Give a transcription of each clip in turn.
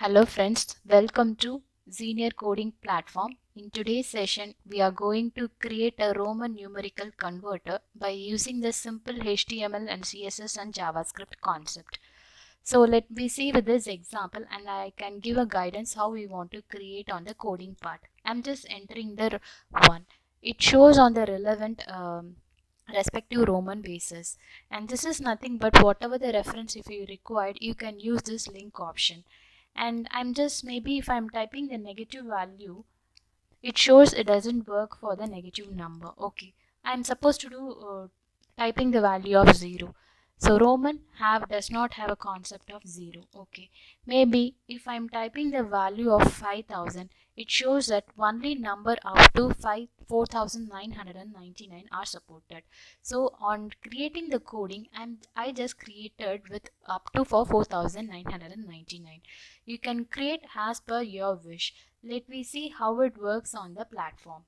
Hello friends, welcome to Xenier Coding Platform. In today's session, we are going to create a Roman numerical converter by using the simple HTML and CSS and JavaScript concept. So let me see with this example and I can give a guidance how we want to create on the coding part. I'm just entering the one. It shows on the relevant respective Roman basis, and this is nothing but whatever the reference if you required you can use this link option. And I'm just maybe if I'm typing the negative value, it shows it doesn't work for the negative number. Okay, I'm supposed to do typing the value of 0. So Roman have does not have a concept of 0. Okay, maybe if I'm typing the value of 5000, it shows that only number up to 4999 are supported. So on creating the coding, I just created with up to for 4999. You can create as per your wish. Let me see how it works on the platform.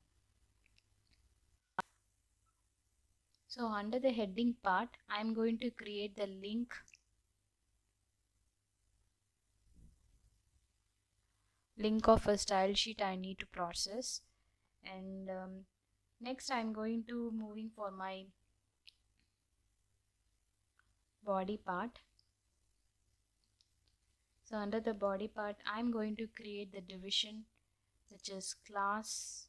So under the heading part, I'm going to create the link of a style sheet I need to process. And next I'm going to moving for my body part. So under the body part, I'm going to create the division such as class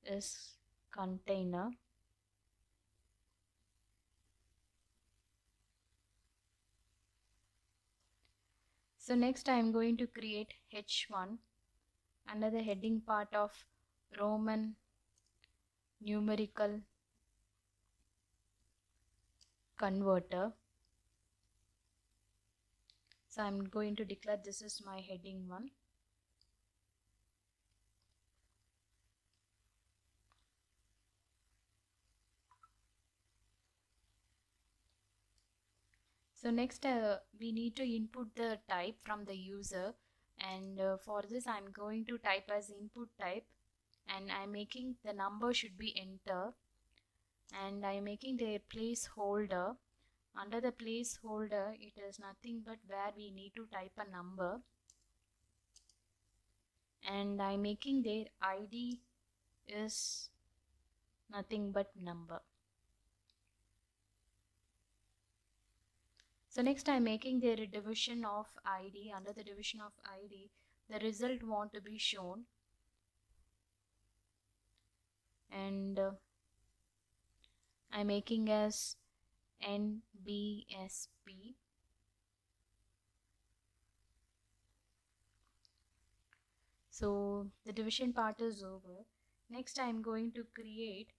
is container. So next I am going to create H1 under the heading part of Roman numerical converter. So I'm going to declare this is my heading 1. So next we need to input the type from the user, and for this I'm going to type as input type, and I'm making the number should be enter, and I'm making the placeholder. Under the placeholder it is nothing but where we need to type a number, and I'm making their ID is nothing but number. So next I'm making the division of ID. Under the division of ID, the result want to be shown, and I'm making as NBSP. So the division part is over. Next I'm going to create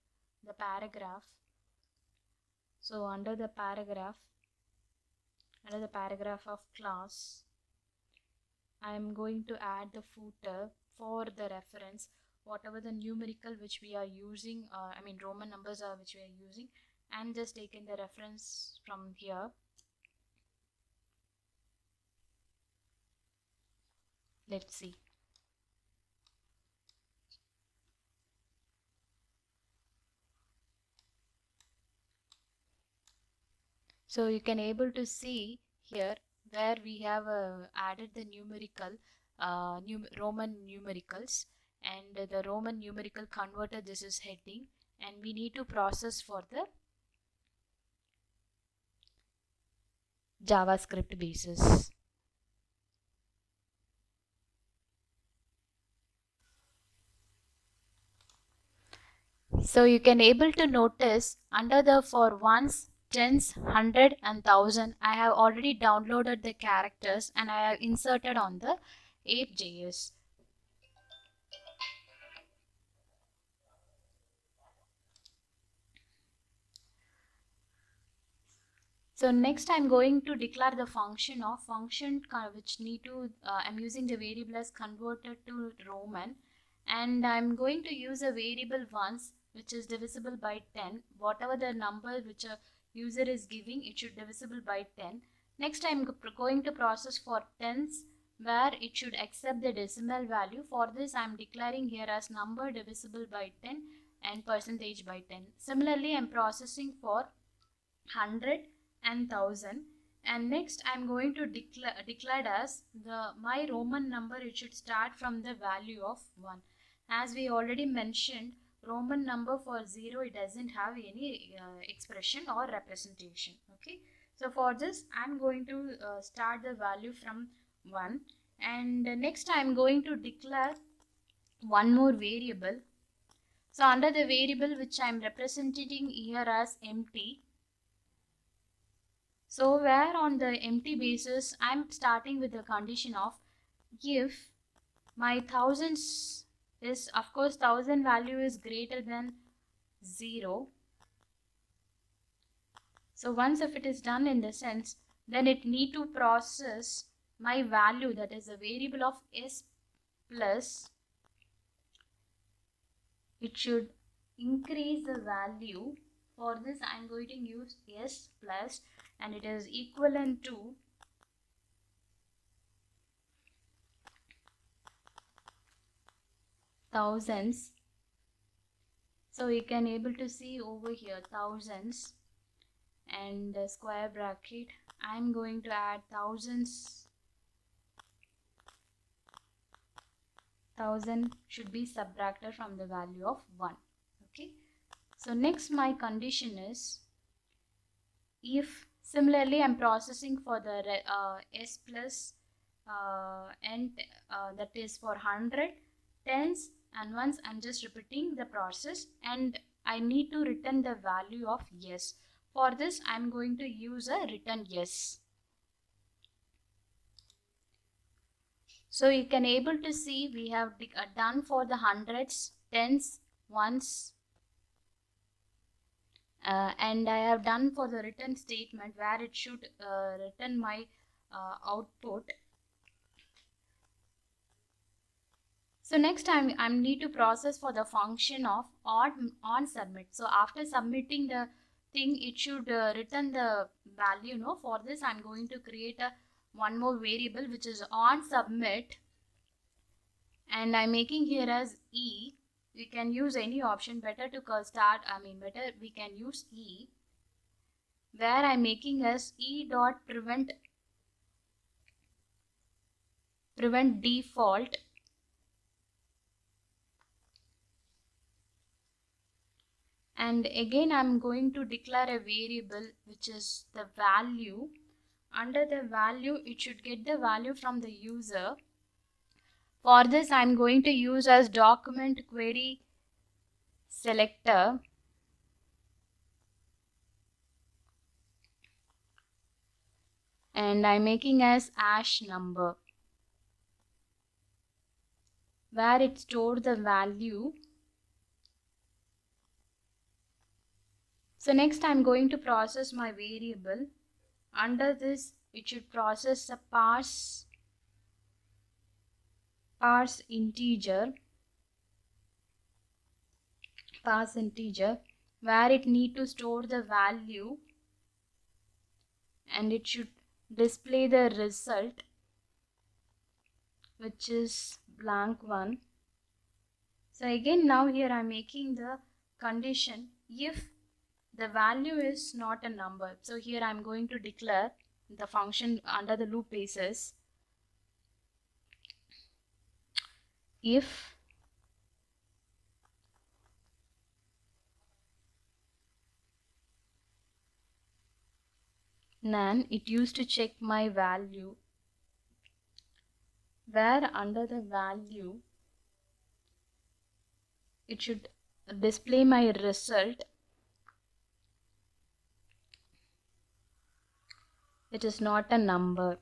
the paragraph. So under the paragraph of class, I'm going to add the footer for the reference, whatever the numerical which we are using, Roman numbers are which we are using, and just taking the reference from here. Let's see. So you can able to see here where we have added the numerical Roman numericals, and the Roman numerical converter, this is heading, and we need to process for the JavaScript basis. So you can able to notice under the for ones, tens, hundred and thousand, I have already downloaded the characters and I have inserted on the ape.js. So next I'm going to declare the function of function which need to I'm using the variable as converted to Roman, and I'm going to use a variable once which is divisible by 10. Whatever the number which a user is giving, it should divisible by 10. Next I'm going to process for tens where it should accept the decimal value. For this I'm declaring here as number divisible by 10 and percentage by 10. Similarly I'm processing for 100 and 1000, And next I'm going to declare as my Roman number. It should start from the value of 1. As we already mentioned, Roman number for 0, it doesn't have any expression or representation. Okay, so for this I'm going to start the value from 1, and next I'm going to declare one more variable. So under the variable which I'm representing here as empty, so where on the empty basis I'm starting with the condition of if my thousands is, of course, 1000 value is greater than 0. So once if it is done in the sense, then it need to process my value, that is a variable of s plus. It should increase the value. For this I'm going to use s plus, and it is equivalent to thousands. So you can able to see over here thousands, and square bracket I'm going to add thousands. 1000 should be subtracted from the value of 1. Okay, so next my condition is, if similarly I'm processing for the s plus and that is for 100 tens and ones. I'm just repeating the process, and I need to return the value of yes. For this I'm going to use a return yes. So you can able to see we have done for the hundreds, tens, ones, and I have done for the return statement where it should return my output. So next I need to process for the function of on submit. So after submitting the thing, it should return the value. No, for this I'm going to create a one more variable which is on submit, and I'm making here as e. We can use any option, better to better we can use e, where I'm making as e dot prevent default, and again I'm going to declare a variable which is the value. Under the value it should get the value from the user. For this I'm going to use as document query selector, and I'm making as hash number, where it stored the value. So next I'm going to process my variable. Under this it should process a parse integer, where it need to store the value, and it should display the result which is blank one. So again now here I'm making the condition if the value is not a number. So here I'm going to declare the function under the loop basis, if none, it used to check my value, where under the value it should display my result. It is not a number.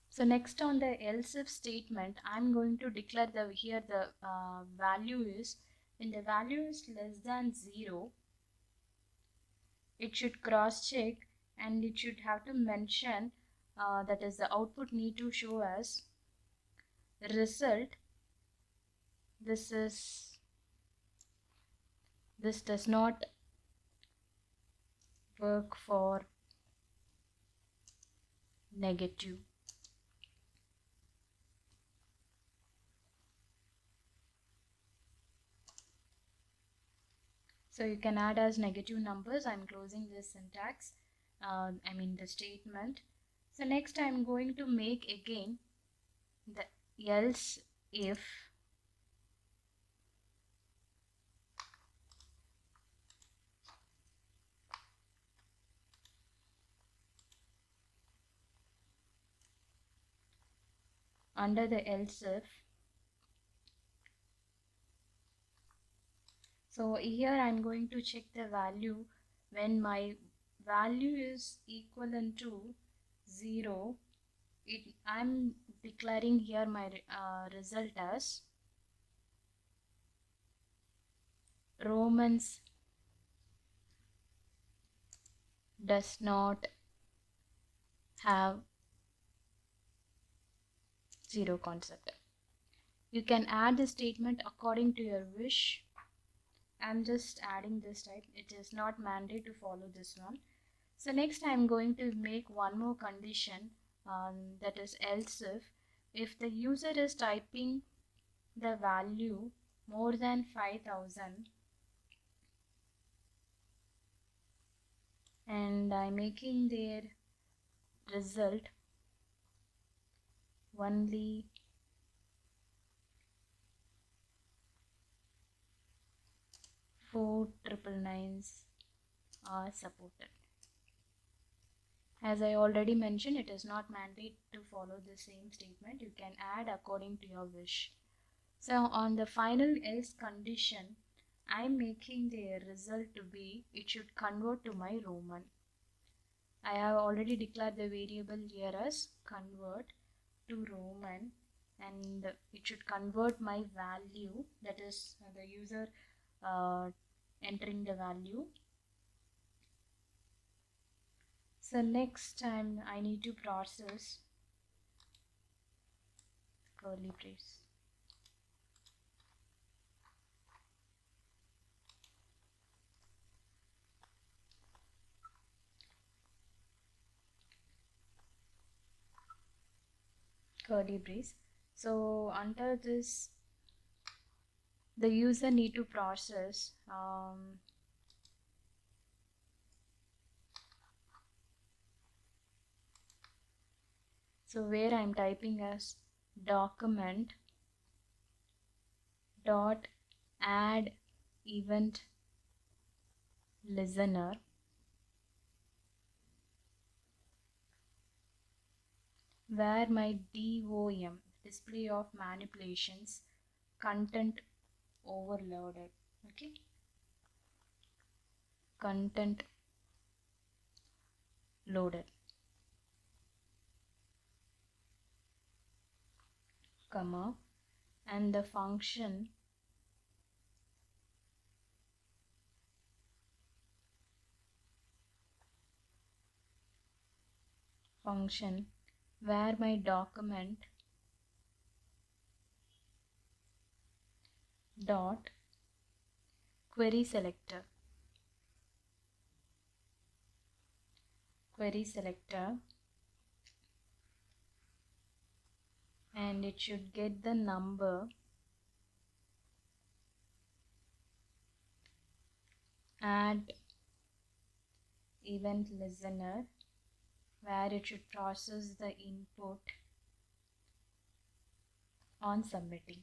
So next on the else if statement, I'm going to declare the value is, when the value is less than 0, it should cross check, and it should have to mention that is the output need to show as result. This does not work for negative. So you can add as negative numbers. I'm closing this syntax, the statement. So next I'm going to make again the else if under the else if. So here I'm going to check the value when my value is equivalent to 0. I'm declaring here my result as Romans does not have 0 concept. You can add the statement according to your wish. I'm just adding this type. It is not mandate to follow this one. So next I'm going to make one more condition, that is else if the user is typing the value more than 5000 and I'm making their result only 4999s are supported. As I already mentioned, it is not mandate to follow the same statement. You can add according to your wish. So on the final else condition, I'm making the result to be, it should convert to my Roman. I have already declared the variable here as convert to Roman, and it should convert my value, that is the user entering the value. So next time I need to process curly brace. Curly brace. So under this, the user need to process so where I'm typing as document dot add event listener where my DOM, display of manipulations, content overloaded. Okay, content loaded, comma, and the function where my document dot query selector and it should get the number add event listener where it should process the input on submitting.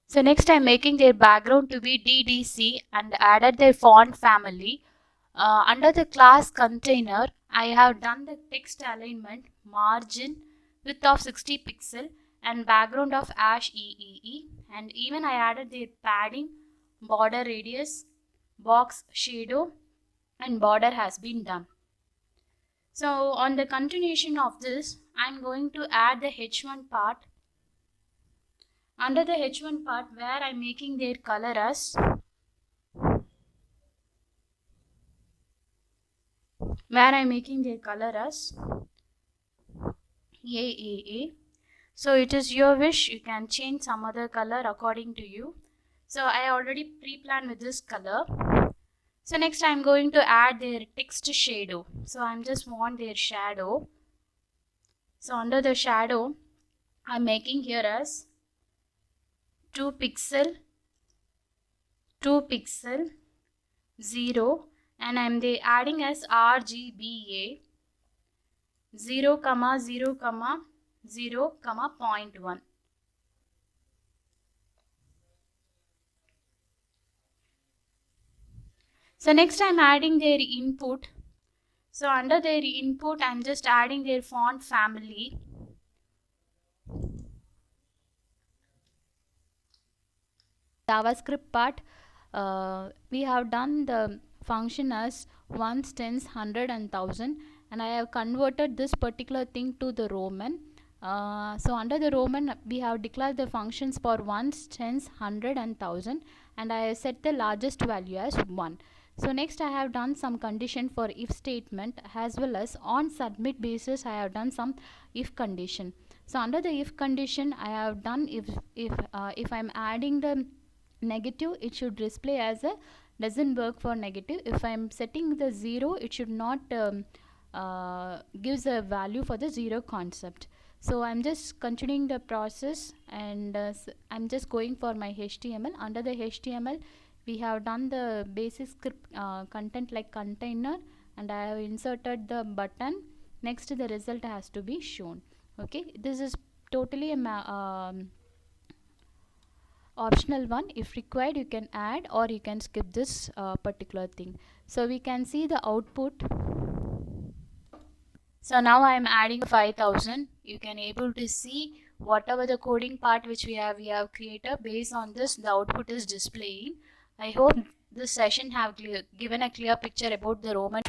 So next I'm making their background to be DDC and added their font family. Under the class container, I have done the text alignment, margin, width of 60 pixel and background of #EEE, and even I added their padding, border radius, box shadow and border has been done. So on the continuation of this, I'm going to add the H1 part. Under the H1 part where I'm making their color as AAA. So it is your wish, you can change some other color according to you. So I already pre-planned with this color. So next I'm going to add their text shadow. So I'm just want their shadow So under the shadow, I'm making here as 2 pixel 0, and I'm adding as RGBA 0, 0, 0, 0.1. So next I'm adding their input. So under their input, I'm just adding their font family. JavaScript part, we have done the function as ones, tens, 100 and 1000, and I have converted this particular thing to the Roman. So under the Roman, we have declared the functions for ones, tens, 100 and 1000, and I have set the largest value as 1. So next I have done some condition for if statement, as well as on submit basis I have done some if condition. So under the if condition, I have done if I'm adding the negative, it should display as a doesn't work for negative. If I'm setting the 0, it should not gives a value for the 0 concept. So I'm just continuing the process, and I'm just going for my HTML. Under the HTML, we have done the basic script content like container, and I have inserted the button. Next, the result has to be shown. Okay, this is totally a optional one. If required, you can add, or you can skip this particular thing. So we can see the output. So now I am adding 5000. You can able to see whatever the coding part which we have created. Based on this, the output is displaying. I hope this session have given a clear picture about the Roman.